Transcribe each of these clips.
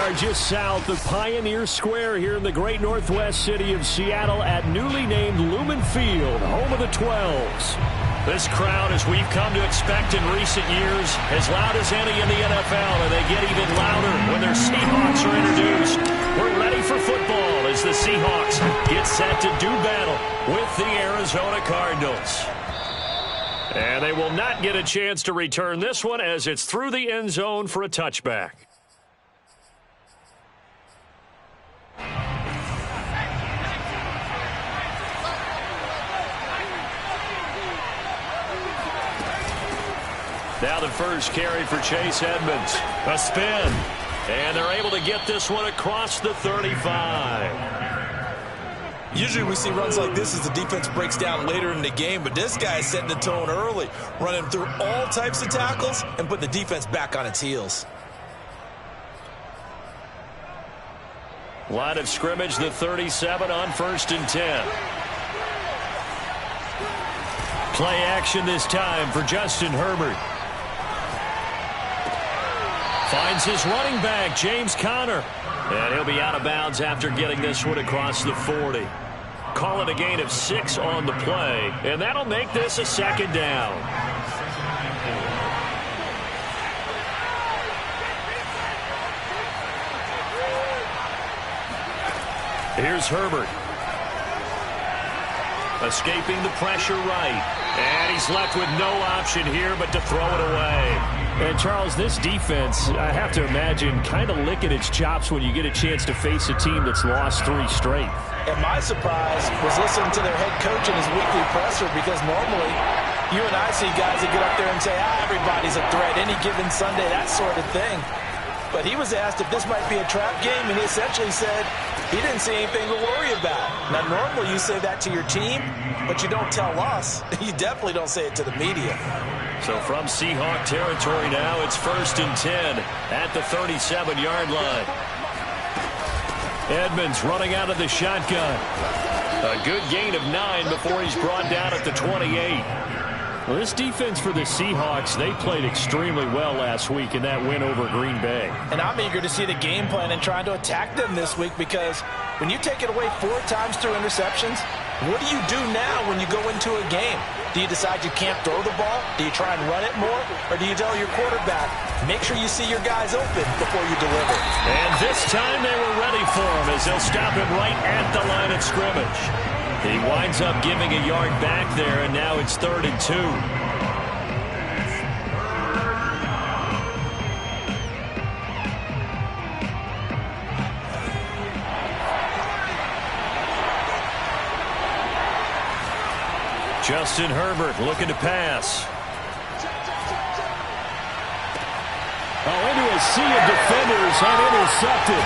are just south of Pioneer Square here in the great northwest city of Seattle at newly named Lumen Field, home of the 12s. This crowd, as we've come to expect in recent years, as loud as any in the NFL, and they get even louder when their Seahawks are introduced. We're ready for football as the Seahawks get set to do battle with the Arizona Cardinals. And they will not get a chance to return this one as it's through the end zone for a touchback. Now the first carry for Chase Edmonds. A spin. And they're able to get this one across the 35. Usually we see runs like this as the defense breaks down later in the game, but this guy is setting the tone early, running through all types of tackles and putting the defense back on its heels. Line of scrimmage, the 37 on 1st and 10. Play action this time for Justin Herbert. Finds his running back, James Conner. And he'll be out of bounds after getting this one across the 40. Call it a gain of 6 on the play, and that'll make this a second down. Here's Herbert. Escaping the pressure right. And he's left with no option here but to throw it away. And, Charles, this defense, I have to imagine, kind of licking its chops when you get a chance to face a team that's lost 3 straight. And my surprise was listening to their head coach in his weekly presser, because normally you and I see guys that get up there and say, everybody's a threat any given Sunday, that sort of thing. But he was asked if this might be a trap game, and he essentially said he didn't see anything to worry about. Now, normally you say that to your team, but you don't tell us. You definitely don't say it to the media. So from Seahawk territory now, it's 1st and 10 at the 37-yard line. Edmonds running out of the shotgun. A good gain of 9 before he's brought down at the 28. Well, this defense for the Seahawks, they played extremely well last week in that win over Green Bay. And I'm eager to see the game plan and trying to attack them this week, because when you take it away 4 times through interceptions, what do you do now when you go into a game? Do you decide you can't throw the ball? Do you try and run it more? Or do you tell your quarterback, make sure you see your guys open before you deliver? And this time they were ready for him as they'll stop him right at the line of scrimmage. He winds up giving a yard back there, and now it's 3rd and 2. Justin Herbert looking to pass. Into a sea of defenders and intercepted.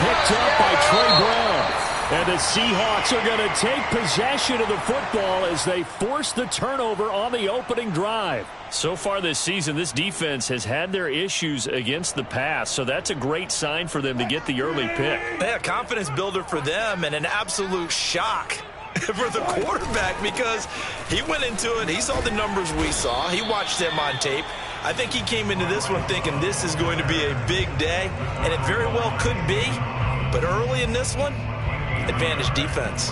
Picked up by Trey Brown. And the Seahawks are going to take possession of the football as they force the turnover on the opening drive. So far this season, this defense has had their issues against the pass, so that's a great sign for them to get the early pick. Yeah, confidence builder for them, and an absolute shock for the quarterback, because he went into it, he saw the numbers we saw, he watched them on tape. I think he came into this one thinking this is going to be a big day, and it very well could be, but early in this one, advantage defense.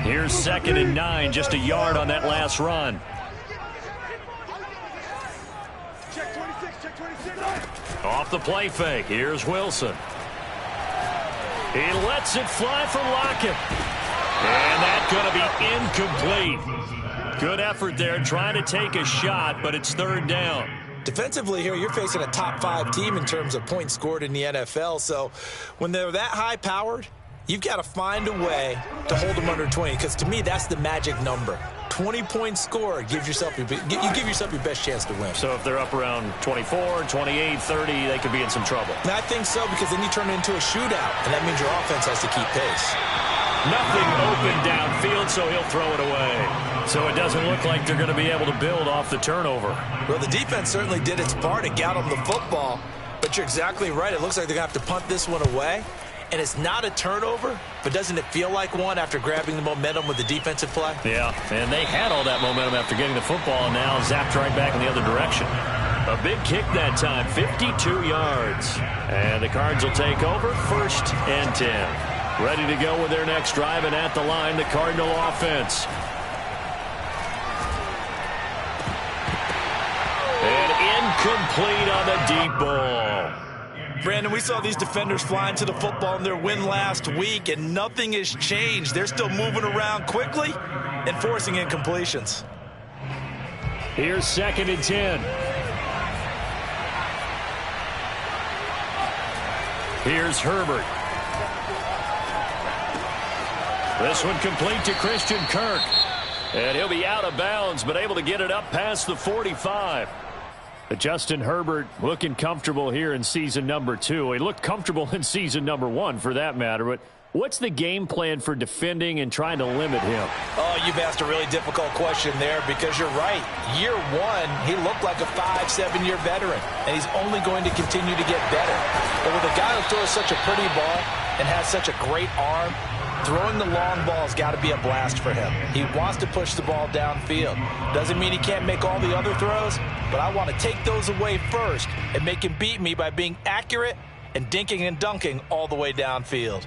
Here's 2nd and 9, just a yard on that last run. Off the play fake, here's Wilson. He lets it fly for Lockett. And that's going to be incomplete. Good effort there, trying to take a shot, but it's 3rd down. Defensively here, you're facing a top 5 team in terms of points scored in the NFL. So when they're that high-powered, you've got to find a way to hold them under 20, because to me, that's the magic number. 20 points scored, you give yourself your best chance to win. So if they're up around 24, 28, 30, they could be in some trouble. And I think so, because then you turn it into a shootout, and that means your offense has to keep pace. Nothing open downfield, so he'll throw it away. So it doesn't look like they're going to be able to build off the turnover. Well, the defense certainly did its part. It got them the football. But you're exactly right. It looks like they're going to have to punt this one away. And it's not a turnover, but doesn't it feel like one after grabbing the momentum with the defensive play? Yeah, and they had all that momentum after getting the football, and now zapped right back in the other direction. A big kick that time, 52 yards. And the Cards will take over, 1st and 10. Ready to go with their next drive, and at the line, the Cardinal offense. And incomplete on the deep ball. Brandon, we saw these defenders flying to the football in their win last week, and nothing has changed. They're still moving around quickly and forcing incompletions. Here's 2nd and 10. Here's Herbert. This one complete to Christian Kirk. And he'll be out of bounds, but able to get it up past the 45. Justin Herbert looking comfortable here in season number 2. He looked comfortable in season number 1 for that matter. But what's the game plan for defending and trying to limit him? Oh, you've asked a really difficult question there because you're right. Year 1, he looked like a 5-7-year veteran, and he's only going to continue to get better. But with a guy who throws such a pretty ball and has such a great arm, throwing the long ball has got to be a blast for him. He wants to push the ball downfield. Doesn't mean he can't make all the other throws, but I want to take those away first and make him beat me by being accurate and dinking and dunking all the way downfield.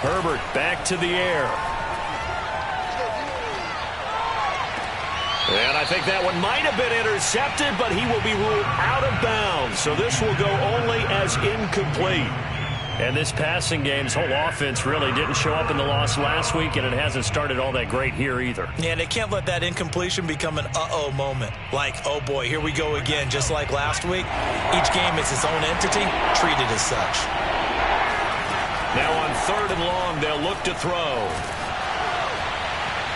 Herbert back to the air. And I think that one might have been intercepted, but he will be ruled out of bounds. So this will go only as incomplete. And this passing game's whole offense really didn't show up in the loss last week, and it hasn't started all that great here either. Yeah, and they can't let that incompletion become an uh-oh moment. Like, oh boy, here we go again, just like last week. Each game is its own entity, treated as such. Now on 3rd and long, they'll look to throw.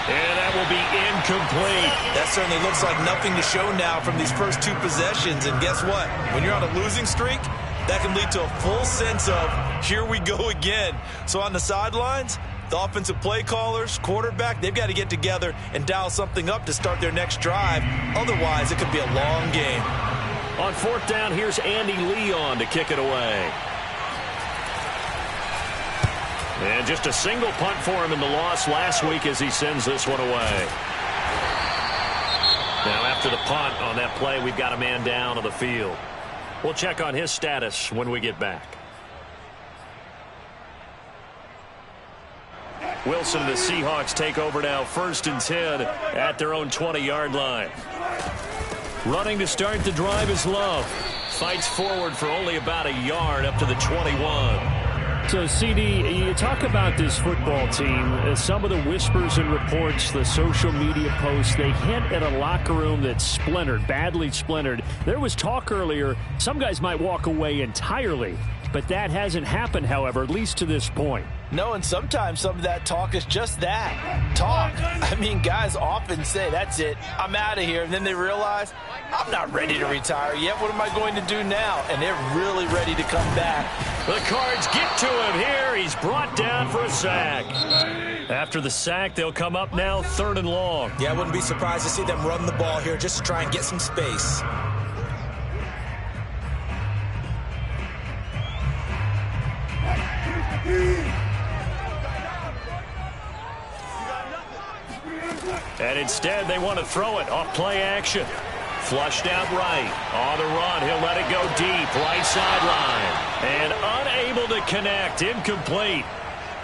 And that will be incomplete. That certainly looks like nothing to show now from these first 2 possessions. And guess what? When you're on a losing streak, that can lead to a full sense of, here we go again. So on the sidelines, the offensive play callers, quarterback, they've got to get together and dial something up to start their next drive. Otherwise, it could be a long game. On 4th down, here's Andy Leon to kick it away. And just a single punt for him in the loss last week as he sends this one away. Now after the punt on that play, we've got a man down on the field. We'll check on his status when we get back. Wilson and the Seahawks take over now, 1st and 10 at their own 20-yard line. Running to start the drive is Love. Fights forward for only about a yard up to the 21. So, CD, you talk about this football team, some of the whispers and reports, the social media posts, they hint at a locker room that's splintered, badly splintered. There was talk earlier, some guys might walk away entirely, but that hasn't happened, however, at least to this point. No, and sometimes some of that talk is just that, talk. I mean, guys often say, that's it, I'm out of here, and then they realize, I'm not ready to retire yet. What am I going to do now? And they're really ready to come back. The Cards get to him here. He's brought down for a sack. After the sack, they'll come up now 3rd and long. Yeah, I wouldn't be surprised to see them run the ball here just to try and get some space. And instead, they want to throw it off play action. Flushed out right. On the run, he'll let it go deep. Right sideline. And unable to connect. Incomplete.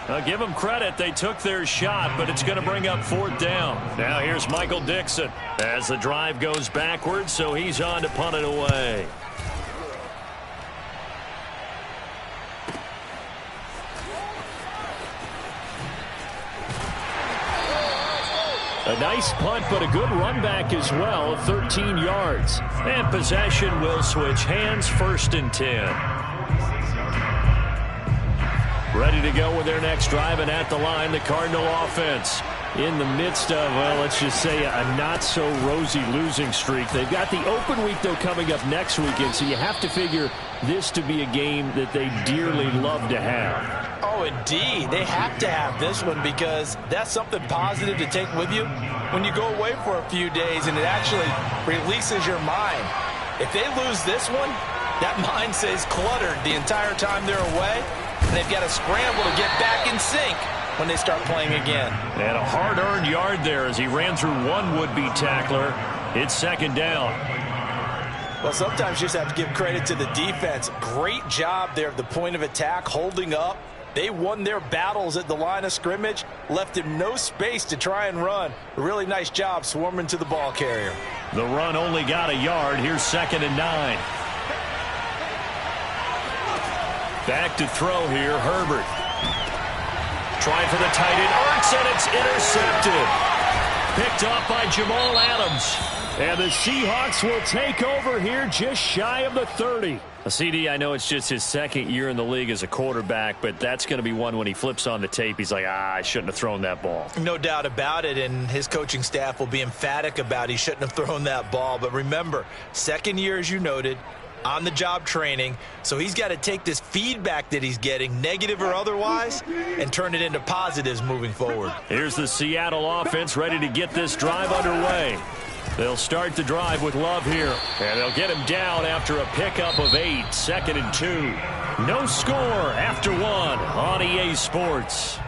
Now, give them credit. They took their shot, but it's going to bring up 4th down. Now here's Michael Dixon as the drive goes backwards, so he's on to punt it away. A nice punt, but a good run back as well, 13 yards. And possession will switch hands, 1st and 10. Ready to go with their next drive, and at the line, the Cardinal offense. In the midst of, well, let's just say a not-so-rosy losing streak. They've got the open week, though, coming up next weekend, so you have to figure this to be a game that they dearly love to have. Oh, indeed. They have to have this one because that's something positive to take with you when you go away for a few days, and it actually releases your mind. If they lose this one, that mind stays cluttered the entire time they're away, and they've got to scramble to get back in sync when they start playing again. And a hard-earned yard there as he ran through one would-be tackler. It's second down. Well, sometimes you just have to give credit to the defense. Great job there at the point of attack, holding up. They won their battles at the line of scrimmage, left him no space to try and run. A really nice job swarming to the ball carrier. The run only got a yard. Here's 2nd and 9. Back to throw here, Herbert. Trying for the tight end, Ertz, and it's intercepted. Picked off by Jamal Adams. And the Seahawks will take over here just shy of the 30. CD, I know it's just his second year in the league as a quarterback, but that's going to be one when he flips on the tape. He's like, I shouldn't have thrown that ball. No doubt about it, and his coaching staff will be emphatic about he shouldn't have thrown that ball. But remember, second year, as you noted, on-the-job training, so he's got to take this feedback that he's getting, negative or otherwise, and turn it into positives moving forward. Here's the Seattle offense ready to get this drive underway. They'll start the drive with Love here, and they'll get him down after a pickup of 8, 2nd and 2. No score after 1 on EA Sports.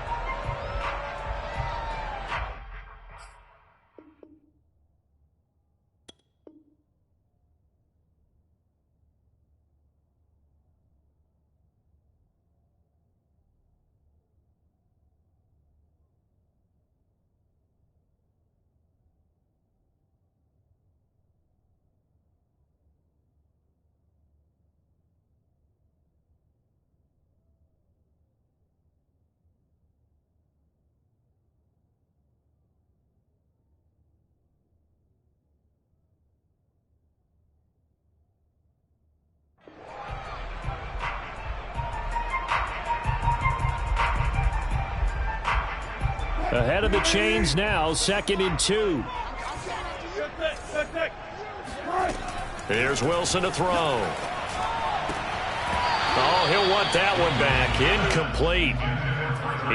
Ahead of the chains now, 2nd and 2. Here's Wilson to throw. Oh, he'll want that one back. Incomplete.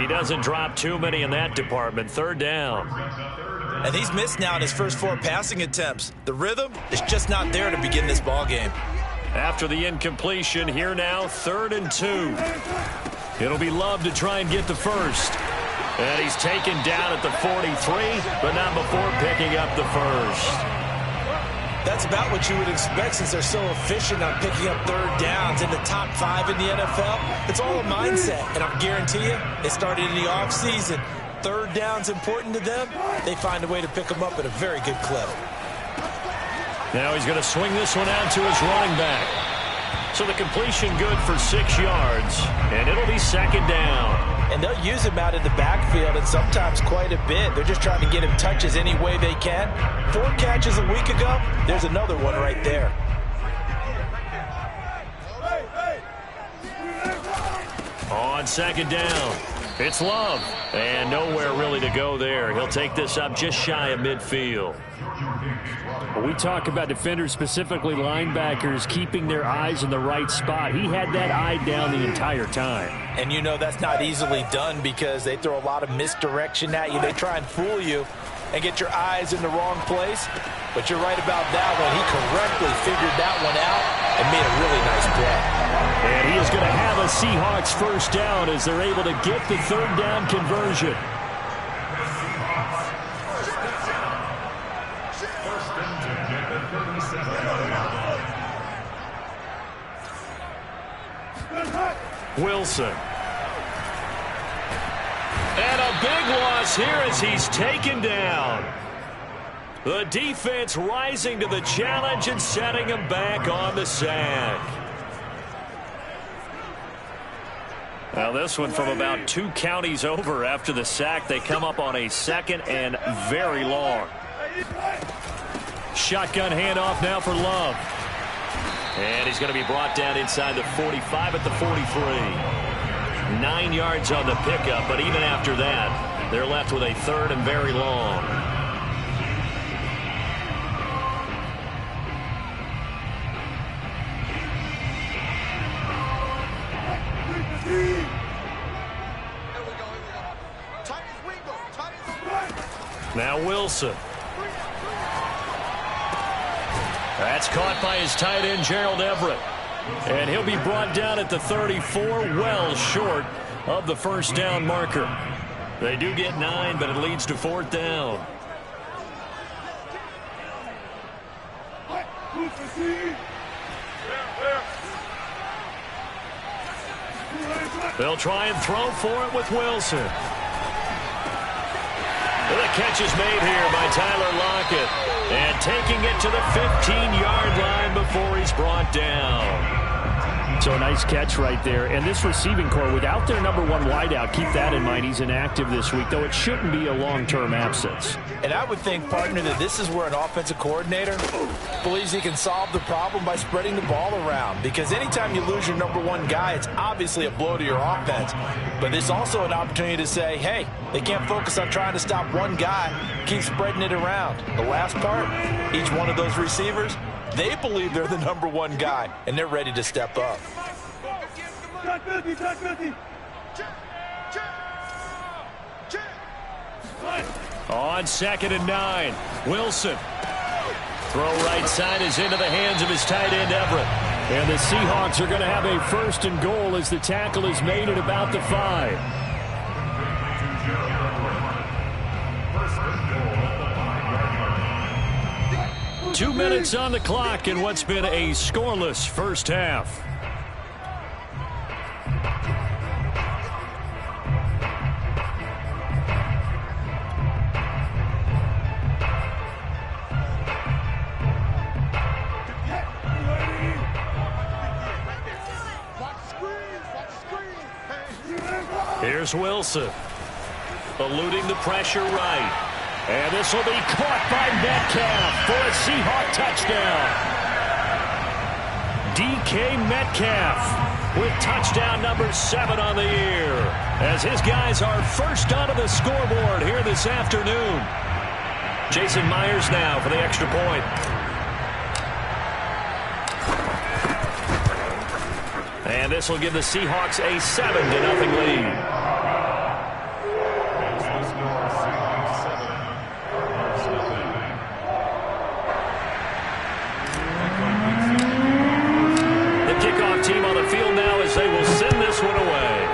He doesn't drop too many in that department. 3rd down. And he's missed now in his first 4 passing attempts. The rhythm is just not there to begin this ball game. After the incompletion, here now, 3rd and 2. It'll be Love to try and get the first. And he's taken down at the 43, but not before picking up the first. That's about what you would expect since they're so efficient on picking up 3rd downs in the top 5 in the NFL. It's all a mindset, and I guarantee you, it started in the offseason. 3rd down's important to them. They find a way to pick them up at a very good clip. Now he's going to swing this one out to his running back. So the completion good for 6 yards, and it'll be 2nd down. And they'll use him out in the backfield, and sometimes quite a bit. They're just trying to get him touches any way they can. 4 catches a week ago. There's another one right there. On 2nd down, it's Love. And nowhere really to go there. He'll take this up just shy of midfield. We talk about defenders, specifically linebackers, keeping their eyes in the right spot. He had that eye down the entire time. And you know that's not easily done because they throw a lot of misdirection at you. They try and fool you and get your eyes in the wrong place. But you're right about that one. He correctly figured that one out and made a really nice play. And he is going to have a Seahawks first down as they're able to get the 3rd down conversion. Wilson. And a big loss here as he's taken down. The defense rising to the challenge and setting him back on the sack. Now this one from about 2 counties over after the sack. They come up on a 2nd and very long. Shotgun handoff now for Love. And he's going to be brought down inside the 45 at the 43. 9 yards on the pickup, but even after that, they're left with a third and very long. Now Wilson. That's caught by his tight end, Gerald Everett. And he'll be brought down at the 34, well short of the first down marker. They do get 9, but it leads to 4th down. They'll try and throw for it with Wilson. The catch is made here by Tyler Lockett. And taking it to the 15-yard line before he's brought down. So a nice catch right there. And this receiving core, without their number 1 wideout, keep that in mind. He's inactive this week, though it shouldn't be a long-term absence. And I would think, partner, that this is where an offensive coordinator believes he can solve the problem by spreading the ball around. Because anytime you lose your number 1 guy, it's obviously a blow to your offense. But it's also an opportunity to say, hey, they can't focus on trying to stop one guy. Keep spreading it around. The last part, each one of those receivers, they believe they're the number 1 guy, and they're ready to step up. On 2nd and 9, Wilson. Throw right side is into the hands of his tight end, Everett. And the Seahawks are going to have a 1st and goal as the tackle is made at about the 5. 2 minutes on the clock in what's been a scoreless first half. Here's Wilson, eluding the pressure right. And this will be caught by Metcalf for a Seahawk touchdown. DK Metcalf with touchdown number 7 on the year, as his guys are first onto the scoreboard here this afternoon. Jason Myers now for the extra point. And this will give the Seahawks a 7-0 lead. Team on the field now as they will send this one away.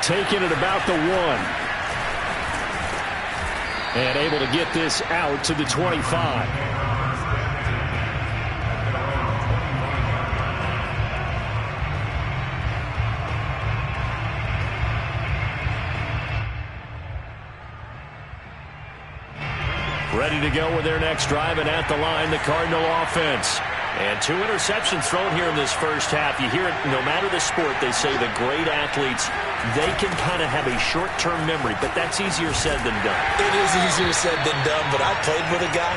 Taking it about the 1. And able to get this out to the 25. Ready to go with their next drive, and at the line, the Cardinal offense. And 2 interceptions thrown here in this first half. You hear it, no matter the sport, they say the great athletes, they can kind of have a short-term memory, but that's easier said than done. It is easier said than done, but I played with a guy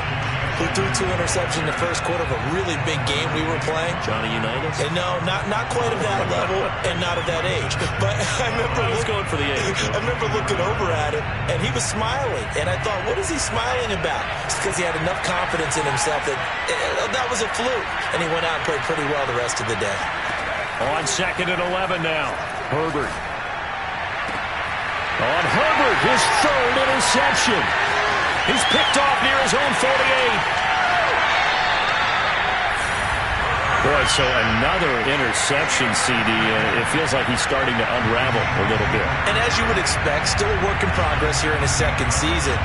who threw 2 interceptions in the first quarter of a really big game we were playing. Johnny Unitas? And no, not quite at that level and not at that age. But I remember going for the age. I remember looking over at him, and he was smiling. And I thought, what is he smiling about? It's because he had enough confidence in himself that that was a fluke. And he went out and played pretty well the rest of the day. On 2nd and 11 now, Herbert. On Herbert, his 3rd interception. He's picked off near his own 48. Boy, so another interception, CD. It feels like he's starting to unravel a little bit. And as you would expect, still a work in progress here in his 2nd season.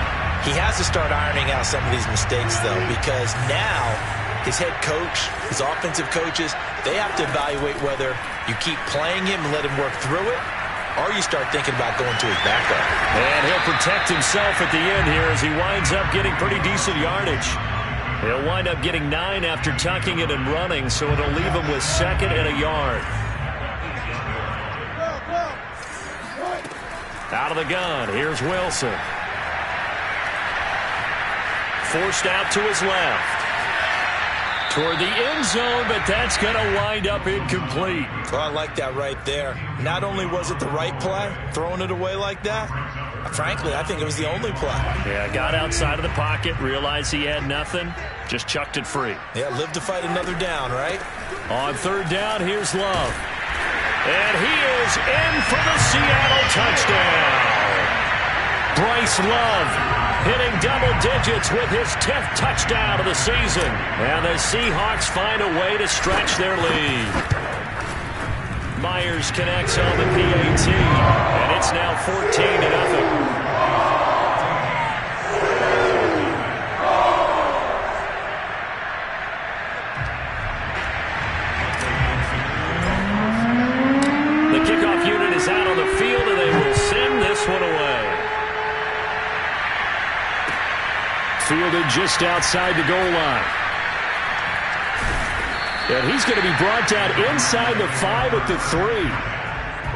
He has to start ironing out some of these mistakes, though, because now his head coach, his offensive coaches, they have to evaluate whether you keep playing him and let him work through it, or you start thinking about going to his backup. And he'll protect himself at the end here as he winds up getting pretty decent yardage. He'll wind up getting 9 after tucking it and running, so it'll leave him with 2nd and a yard. Out of the gun, here's Wilson. Forced out to his left. toward the end zone, but that's going to wind up incomplete. Well, I like that right there. Not only was it the right play, throwing it away like that, frankly, I think it was the only play. Yeah, got outside of the pocket, realized he had nothing, just chucked it free. Yeah, live to fight another down, right? On third down, here's Love. And he is in for the Seattle touchdown. Bryce Love hitting double digits with his 10th touchdown of the season. And the Seahawks find a way to stretch their lead. Myers connects on the PAT, and it's now 14-0. Kickoff unit is out on the field, and they will send this one away. Fielded just outside the goal line. And he's going to be brought down inside the 5 at the 3.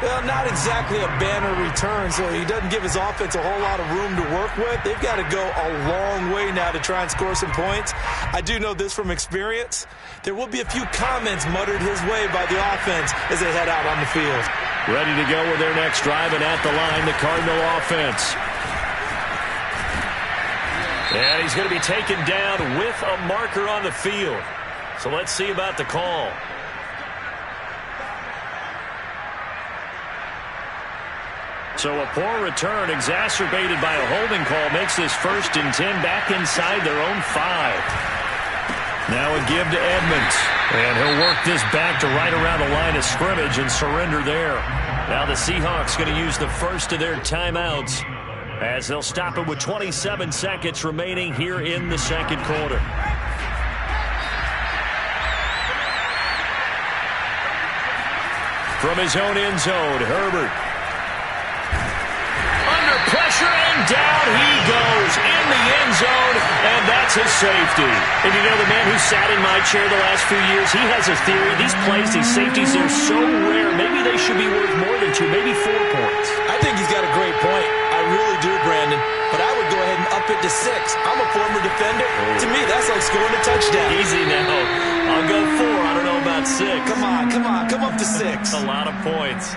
Well, not exactly a banner return, so he doesn't give his offense a whole lot of room to work with. They've got to go a long way now to try and score some points. I do know this from experience. There will be a few comments muttered his way by the offense as they head out on the field. Ready to go with their next drive, and at the line, the Cardinal offense. And he's going to be taken down with a marker on the field. So let's see about the call. So a poor return exacerbated by a holding call makes this 1st and 10 back inside their own 5. Now a give to Edmonds. And he'll work this back to right around the line of scrimmage and surrender there. Now the Seahawks going to use the first of their timeouts as they'll stop it with 27 seconds remaining here in the second quarter. From his own end zone, Herbert. Pressure, and down he goes in the end zone, and that's his safety. And you know, the man who sat in my chair the last few years, he has a theory. These plays, these safeties, they're so rare. Maybe they should be worth more than 2, maybe 4 points. I think he's got a great point. I really do, Brandon. But I would go ahead and up it to 6. I'm a former defender. Oh. To me, that's like scoring a touchdown. Easy now. I'll go 4. I don't know about 6. Come on. Come up to 6. A lot of points.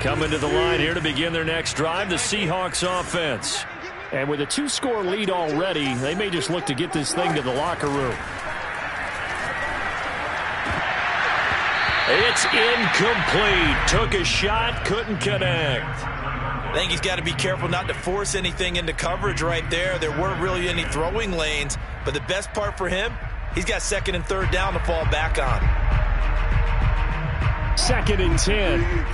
Coming to the line here to begin their next drive, the Seahawks offense. And with a 2-score lead already, they may just look to get this thing to the locker room. It's incomplete. Took a shot, couldn't connect. I think he's got to be careful not to force anything into coverage right there. There weren't really any throwing lanes, but the best part for him, he's got 2nd and 3rd down to fall back on. 2nd and 10.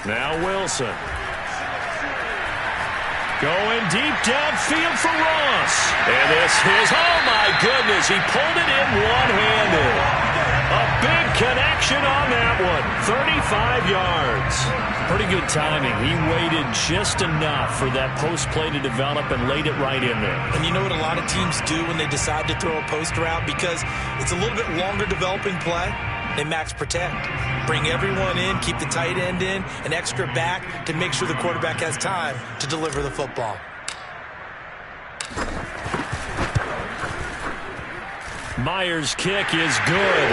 Now Wilson. Going deep downfield for Ross. And this is, oh my goodness, he pulled it in one-handed. A big connection on that one. 35 yards. Pretty good timing. He waited just enough for that post play to develop and laid it right in there. And you know what a lot of teams do when they decide to throw a post route? Because it's a little bit longer developing play. They max protect. Bring everyone in, keep the tight end in, an extra back to make sure the quarterback has time to deliver the football. Myers' kick is good,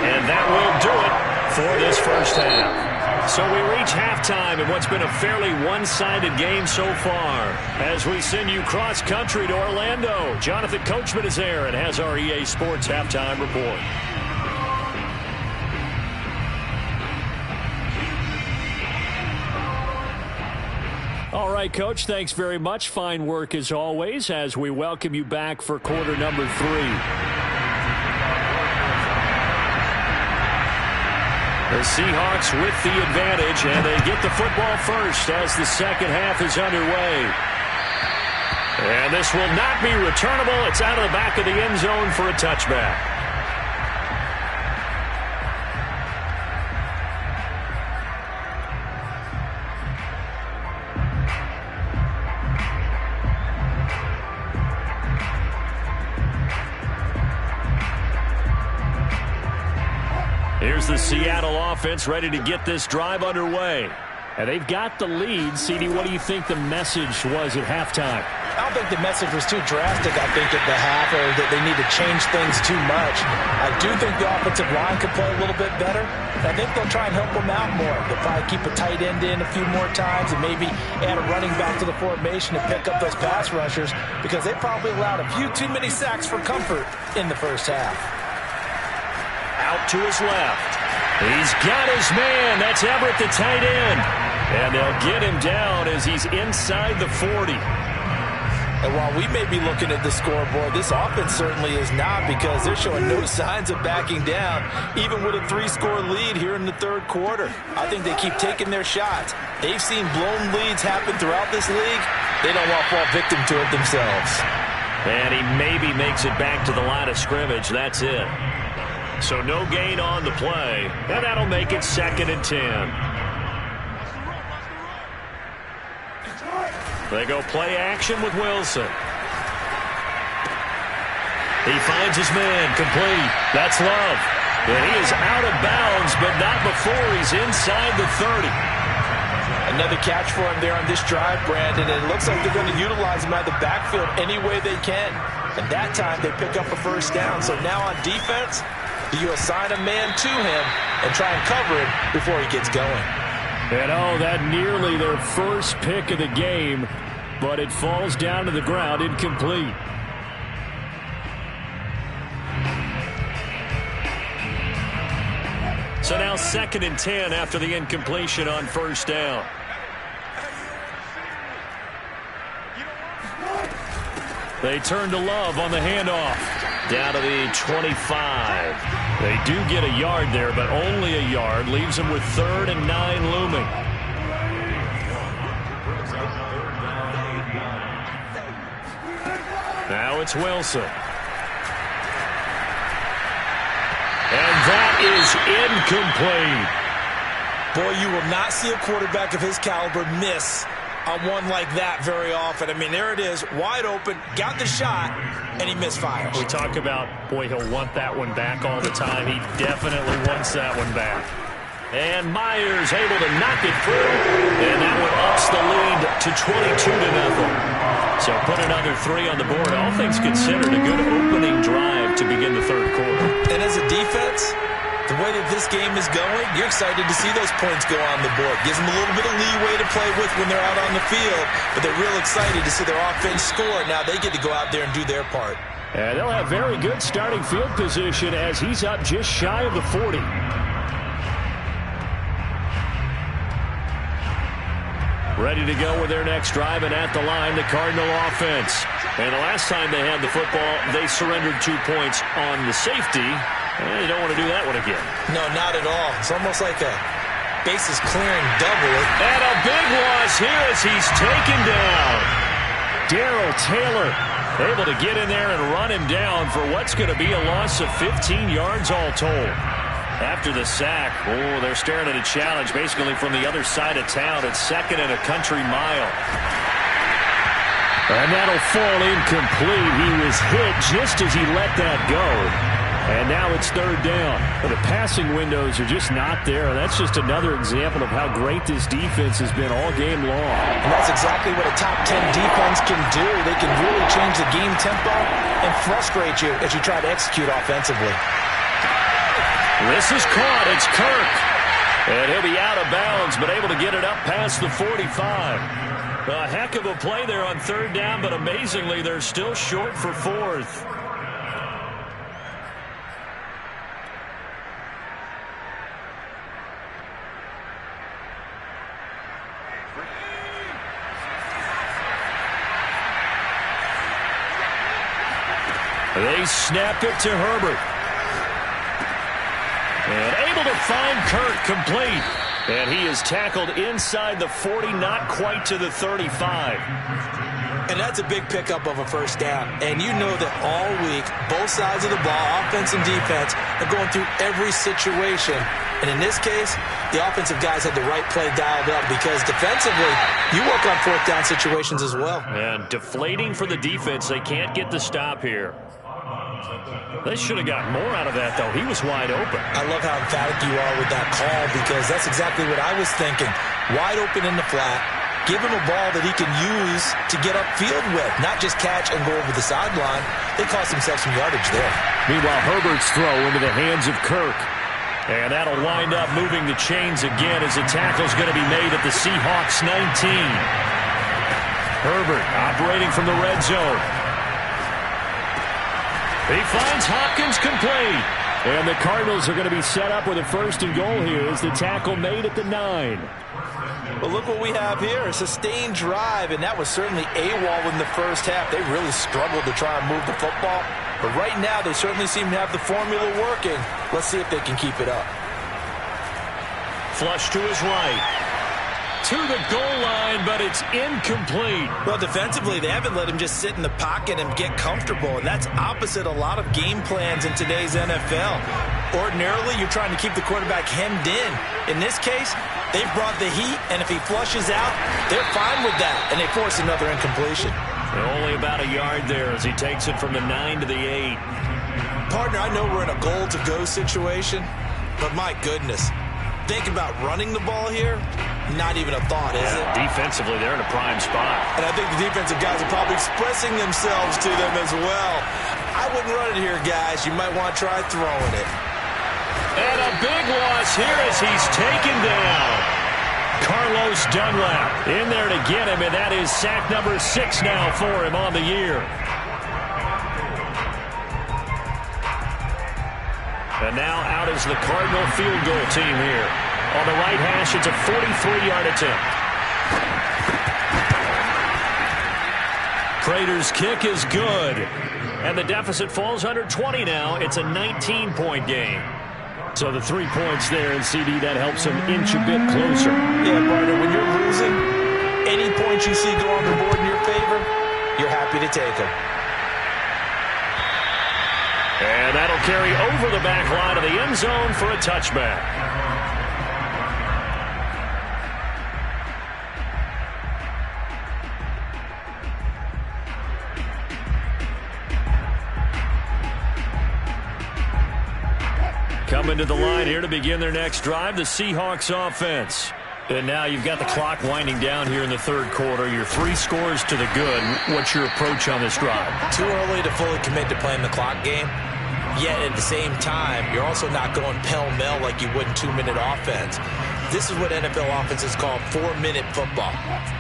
and that will do it for this first half. So we reach halftime in what's been a fairly one-sided game so far. As we send you cross-country to Orlando, Jonathan Coachman is there and has our EA Sports halftime report. All right, Coach, thanks very much. Fine work as always as we welcome you back for quarter number 3. The Seahawks with the advantage, and they get the football first as the second half is underway. And this will not be returnable. It's out of the back of the end zone for a touchback. the Seattle offense ready to get this drive underway. And they've got the lead. CD, what do you think the message was at halftime? I don't think the message was too drastic, I think, at the half, or that they need to change things too much. I do think the offensive line could play a little bit better. I think they'll try and help them out more. They'll probably keep a tight end in a few more times and maybe add a running back to the formation to pick up those pass rushers, because they probably allowed a few too many sacks for comfort in the first half. Out to his left. He's got his man. That's Everett, the tight end. And they'll get him down as he's inside the 40. And while we may be looking at the scoreboard, this offense certainly is not, because they're showing no signs of backing down, even with a 3-score lead here in the third quarter. I think they keep taking their shots. They've seen blown leads happen throughout this league. They don't want to fall victim to it themselves. And he maybe makes it back to the line of scrimmage. That's it. So no gain on the play, and that'll make it 2nd and 10. They go play action with Wilson. He finds his man, complete. That's Love. And he is out of bounds, but not before he's inside the 30. Another catch for him there on this drive, Brandon, and it looks like they're going to utilize him out of the backfield any way they can. And that time they pick up a first down. So now on defense, do you assign a man to him and try and cover him before he gets going? And oh, that nearly their first pick of the game, but it falls down to the ground incomplete. So now 2nd and 10 after the incompletion on first down. They turn to Love on the handoff. Down to the 25. They do get a yard there, but only a yard. Leaves them with 3rd and 9 looming. Now it's Wilson. And that is incomplete. Boy, you will not see a quarterback of his caliber miss on one like that very often. I mean, there it is, wide open, got the shot, and he misfires. We talk about, boy, he'll want that one back all the time. He definitely wants that one back. And Myers able to knock it through, and that one ups the lead to 22-0. So put another 3 on the board. All things considered, a good opening drive to begin the third quarter. And as a defense, the way that this game is going, you're excited to see those points go on the board. Gives them a little bit of leeway to play with when they're out on the field, but they're real excited to see their offense score. Now they get to go out there and do their part. And they'll have very good starting field position as he's up just shy of the 40. Ready to go with their next drive, and at the line, the Cardinal offense. And the last time they had the football, they surrendered 2 points on the safety. And they don't want to do that one again. No, not at all. It's almost like a bases clearing double. And a big loss here as he's taken down. Darrell Taylor able to get in there and run him down for what's going to be a loss of 15 yards all told. After the sack, oh, they're staring at a challenge basically from the other side of town. It's 2nd and a country mile. And that'll fall incomplete. He was hit just as he let that go. And now it's 3rd down. But the passing windows are just not there. That's just another example of how great this defense has been all game long. And that's exactly what a top 10 defense can do. They can really change the game tempo and frustrate you as you try to execute offensively. This is caught. It's Kirk. And he'll be out of bounds, but able to get it up past the 45. A heck of a play there on 3rd down, but amazingly, they're still short for 4th. They snap it to Herbert. And able to find Kirk complete. And he is tackled inside the 40, not quite to the 35. And that's a big pickup of a first down. And you know that all week, both sides of the ball, offense and defense, are going through every situation. And in this case, the offensive guys had the right play dialed up, because defensively, you work on 4th down situations as well. And deflating for the defense. They can't get the stop here. They should have gotten more out of that, though. He was wide open. I love how emphatic you are with that call because that's exactly what I was thinking. Wide open in the flat. Give him a ball that he can use to get upfield with, not just catch and go over the sideline. They cost themselves some yardage there. Meanwhile, Herbert's throw into the hands of Kirk. And that'll wind up moving the chains again as the tackle's going to be made at the Seahawks 19. Herbert operating from the red zone. He finds Hopkins complete. And the Cardinals are going to be set up with a 1st and goal here as the tackle made at the 9. Well, look what we have here. A sustained drive, and that was certainly AWOL in the first half. They really struggled to try and move the football. But right now, they certainly seem to have the formula working. Let's see if they can keep it up. Flush to his right. To the goal line, but it's incomplete. Well, defensively, they haven't let him just sit in the pocket and get comfortable, and that's opposite a lot of game plans in today's NFL. Ordinarily, you're trying to keep the quarterback hemmed in. In this case, they've brought the heat, and if he flushes out, they're fine with that, and they force another incompletion. Only about a yard there as he takes it from the 9 to the 8. Partner, I know we're in a goal-to-go situation, but my goodness, think about running the ball here. Not even a thought, is it? Defensively, they're in a prime spot. And I think the defensive guys are probably expressing themselves to them as well. I wouldn't run it here, guys. You might want to try throwing it. And a big loss here as he's taken down. Carlos Dunlap in there to get him, and that is sack number 6 now for him on the year. And now out is the Cardinal field goal team here. On the right hash, it's a 43-yard attempt. Prater's kick is good. And the deficit falls under 20 now. It's a 19-point game. So the 3 points there, and CD, that helps him inch a bit closer. Yeah, partner, when you're losing, any points you see go on the board in your favor, you're happy to take them. And that'll carry over the back line of the end zone for a touchback. Coming to the line here to begin their next drive, the Seahawks offense. And now you've got the clock winding down here in the 3rd quarter. Your 3 scores to the good. What's your approach on this drive? Too early to fully commit to playing the clock game. Yet at the same time, you're also not going pell-mell like you would in 2-minute offense. This is what NFL offenses call 4-minute football.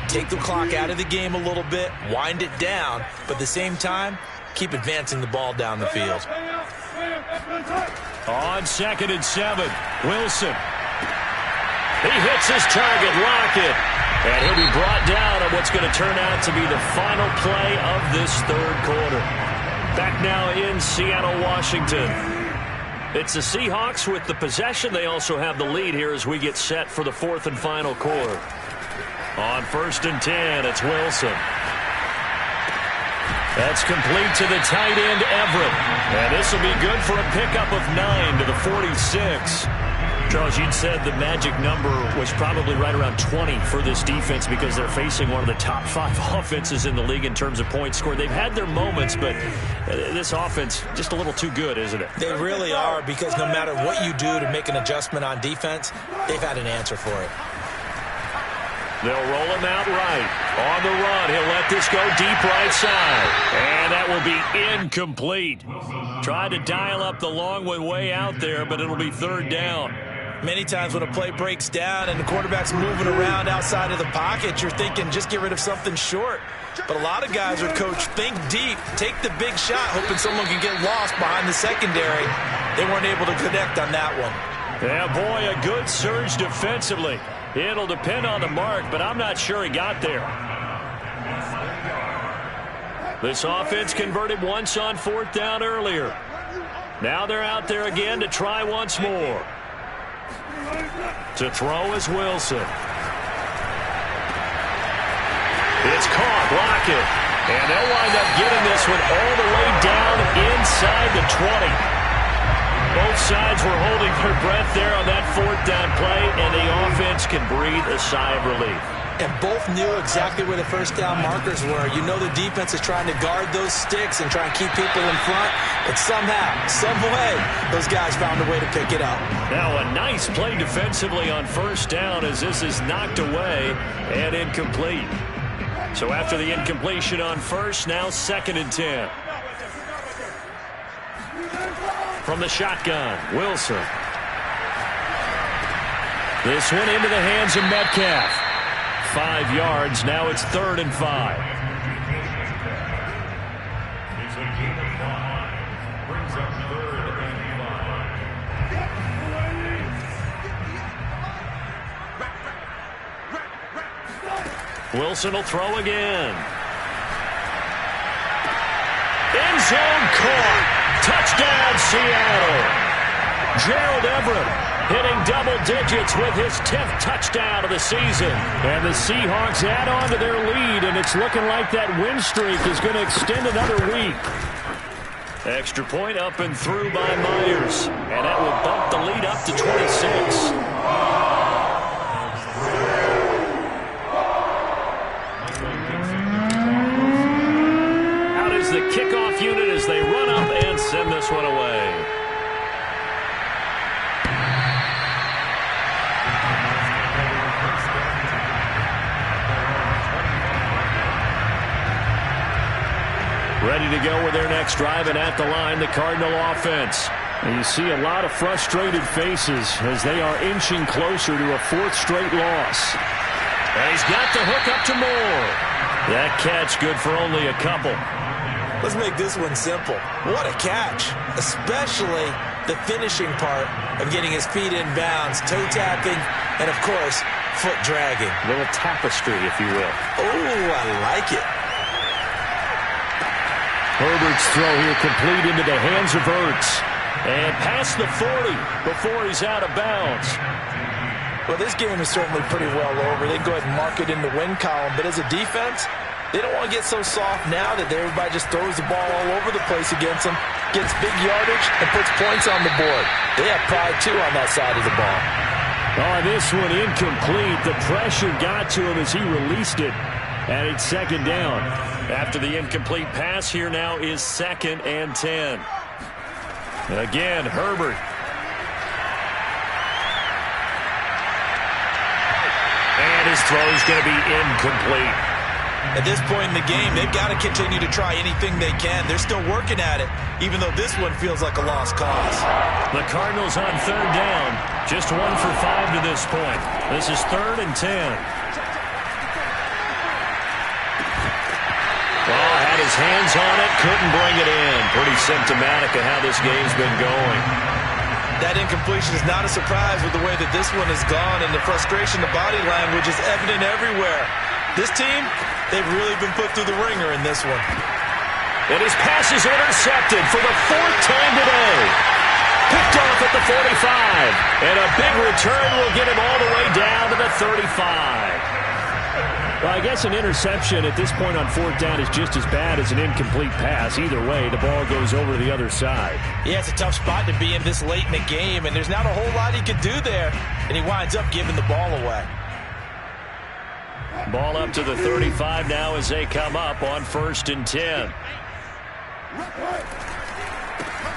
Take the clock out of the game a little bit, wind it down, but at the same time, keep advancing the ball down the field. On 2nd and 7, Wilson. He hits his target, Lockett. And he'll be brought down on what's going to turn out to be the final play of this 3rd quarter. Back now in Seattle, Washington. It's the Seahawks with the possession. They also have the lead here as we get set for the 4th and final quarter. On 1st and 10, it's Wilson. That's complete to the tight end, Everett. And this will be good for a pickup of 9 to the 46. Charles, you'd said the magic number was probably right around 20 for this defense because they're facing one of the top 5 offenses in the league in terms of points scored. They've had their moments, but this offense just a little too good, isn't it? They really are, because no matter what you do to make an adjustment on defense, they've had an answer for it. They'll roll him out right. On the run, he'll let this go deep right side. And that will be incomplete. Tried to dial up the long one way out there, but it'll be 3rd down. Many times when a play breaks down and the quarterback's moving around outside of the pocket, you're thinking just get rid of something short. But a lot of guys are coached, think deep, take the big shot, hoping someone can get lost behind the secondary. They weren't able to connect on that one. Yeah, boy, a good surge defensively. It'll depend on the mark, but I'm not sure he got there. This offense converted once on 4th down earlier. Now they're out there again to try once more. To throw is Wilson. It's caught, Lockett. And they'll wind up getting this one all the way down inside the 20. Both sides were holding their breath there on that 4th down play, and the offense can breathe a sigh of relief. And both knew exactly where the first down markers were. You know the defense is trying to guard those sticks and try and keep people in front. But somehow, some way, those guys found a way to pick it up. Now a nice play defensively on first down as this is knocked away and incomplete. So after the incompletion on first, now 2nd and 10. From the shotgun, Wilson. This one into the hands of Metcalf. 5 yards, now it's 3rd and 5. Wilson will throw again. End zone caught. Touchdown, Seattle. Gerald Everett hitting double digits with his 10th touchdown of the season. And the Seahawks add on to their lead, and it's looking like that win streak is going to extend another week. Extra point up and through by Myers. And that will bump the lead up to 26. The kickoff unit as they run up and send this one away. Ready to go with their next drive, and at the line, the Cardinal offense. And you see a lot of frustrated faces as they are inching closer to a 4th straight loss. And he's got the hook up to Moore. That catch good for only a couple. Let's make this one simple. What a catch, especially the finishing part of getting his feet in bounds, toe tapping, and, of course, foot dragging. A little tapestry, if you will. Oh, I like it. Herbert's throw here complete into the hands of Ertz. And past the 40 before he's out of bounds. Well, this game is certainly pretty well over. They can go ahead and mark it in the win column, but as a defense, they don't want to get so soft now that everybody just throws the ball all over the place against them, gets big yardage, and puts points on the board. They have pride, too, on that side of the ball. Oh, this one incomplete. The pressure got to him as he released it, and it's 2nd down. After the incomplete pass, here now is 2nd and 10. Again, Herbert. And his throw is going to be incomplete. At this point in the game, they've got to continue to try anything they can. They're still working at it, even though this one feels like a lost cause. The Cardinals on 3rd down. Just 1 for 5 to this point. This is 3rd and 10. Well, had his hands on it, couldn't bring it in. Pretty symptomatic of how this game's been going. That incompletion is not a surprise with the way that this one has gone, and the frustration, the body language is evident everywhere. This team, they've really been put through the ringer in this one. And his pass is intercepted for the 4th time today. Picked off at the 45. And a big return will get him all the way down to the 35. Well, I guess an interception at this point on 4th down is just as bad as an incomplete pass. Either way, the ball goes over to the other side. Yeah, it's a tough spot to be in this late in the game, and there's not a whole lot he could do there, and he winds up giving the ball away. Ball up to the 35 now as they come up on 1st and 10.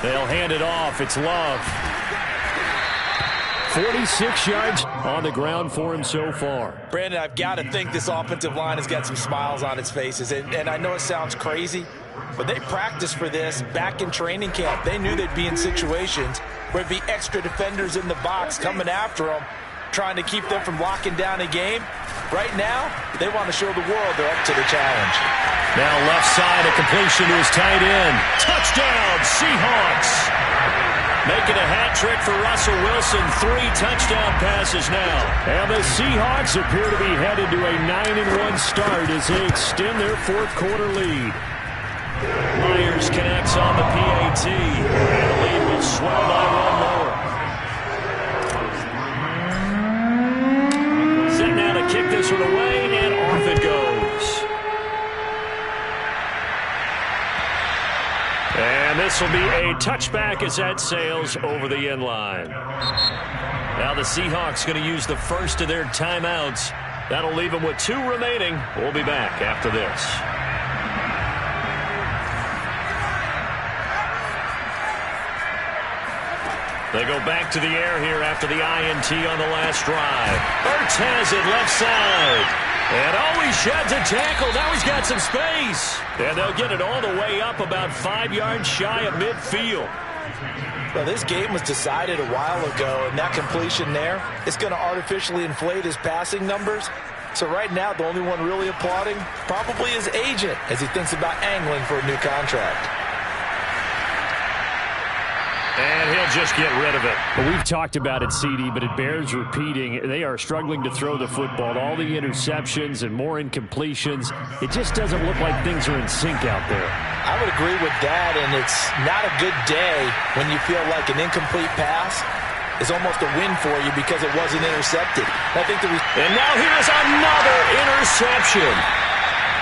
They'll hand it off. It's Love. 46 yards on the ground for him so far. Brandon, I've got to think this offensive line has got some smiles on its faces. And I know it sounds crazy, but they practiced for this back in training camp. They knew they'd be in situations where there'd be extra defenders in the box coming after them, trying to keep them from locking down a game. Right now, they want to show the world they're up to the challenge. Now left side, a completion to his tight end. Touchdown, Seahawks! Making a hat trick for Russell Wilson. 3 touchdown passes now. And the Seahawks appear to be headed to a 9-1 start as they extend their 4th quarter lead. Myers connects on the PAT. And the lead will swell by 1 more. Set now to kick this one away, and off it goes. And this will be a touchback as that sails over the end line. Now the Seahawks going to use the first of their timeouts That'll leave him with 2 remaining. We'll be back after this. They go back to the air here after the INT on the last drive. Ertz has it left side. And he sheds a tackle. Now he's got some space. And they'll get it all the way up about 5 yards shy of midfield. Well, this game was decided a while ago, and that completion there is going to artificially inflate his passing numbers. So right now, the only one really applauding probably his agent as he thinks about angling for a new contract. And he'll just get rid of it. Well, we've talked about it, CD, but it bears repeating. They are struggling to throw the football. All the interceptions and more incompletions. It just doesn't look like things are in sync out there. I would agree with that, and it's not a good day when you feel like an incomplete pass is almost a win for you because it wasn't intercepted. And now here's another interception.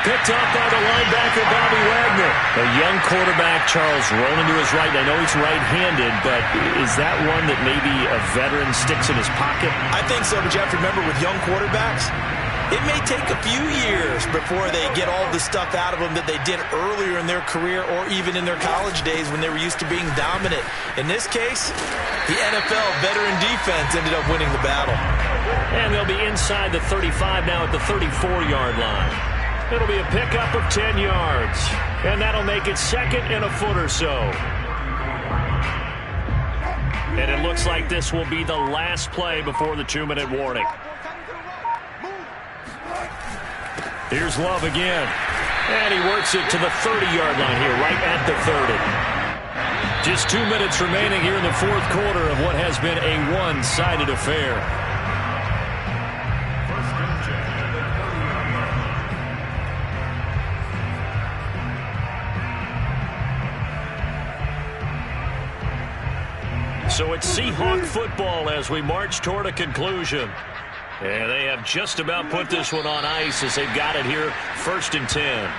Picked up by the linebacker, Bobby Wagner. A young quarterback, Charles, rolling to his right. I know he's right-handed, but is that one that maybe a veteran sticks in his pocket? I think so, but you have to remember with young quarterbacks, it may take a few years before they get all the stuff out of them that they did earlier in their career or even in their college days when they were used to being dominant. In this case, the NFL veteran defense ended up winning the battle. And they'll be inside the 35 now at the 34-yard line. It'll be a pickup of 10 yards. And that'll make it second and a foot or so. And it looks like this will be the last play before the 2-minute warning. Here's Love again. And he works it to the 30-yard line here, right at the 30. Just 2 minutes remaining here in the fourth quarter of what has been a one-sided affair. So it's Seahawk football as we march toward a conclusion. And they have just about put this one on ice as they've got it here, 1st and 10.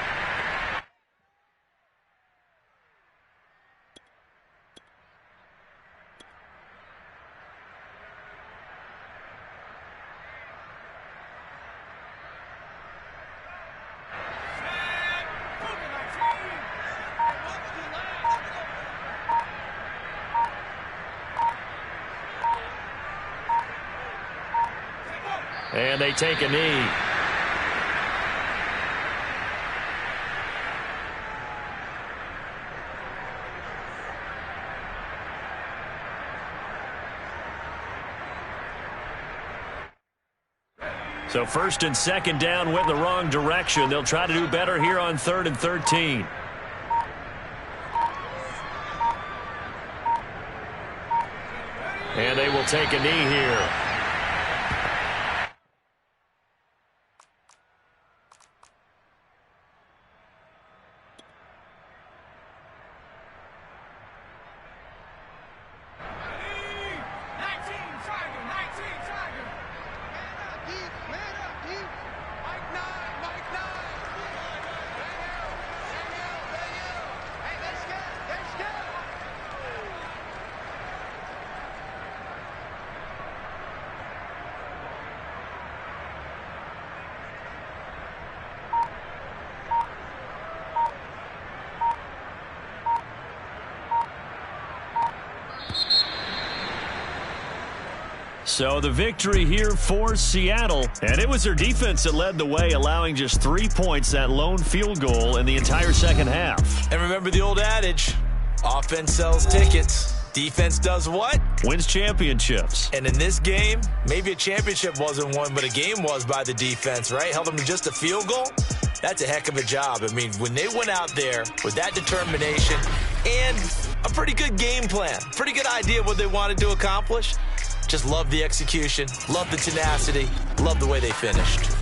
And they take a knee. So 1st and 2nd down went the wrong direction. They'll try to do better here on 3rd and 13. And they will take a knee here. So the victory here for Seattle, and it was their defense that led the way, allowing just 3 points, that lone field goal in the entire second half. And remember the old adage, offense sells tickets, defense does what? Wins championships. And in this game, maybe a championship wasn't won, but a game was by the defense, right? Held them to just a field goal. That's a heck of a job. I mean, when they went out there with that determination and a pretty good game plan, pretty good idea of what they wanted to accomplish, just love the execution, love the tenacity, love the way they finished.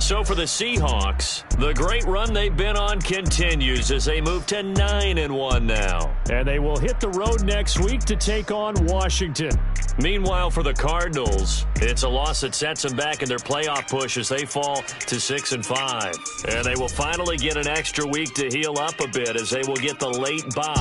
So for the Seahawks, the great run they've been on continues as they move to 9-1 now. And they will hit the road next week to take on Washington. Meanwhile, for the Cardinals, it's a loss that sets them back in their playoff push as they fall to 6-5. And they will finally get an extra week to heal up a bit as they will get the late bye.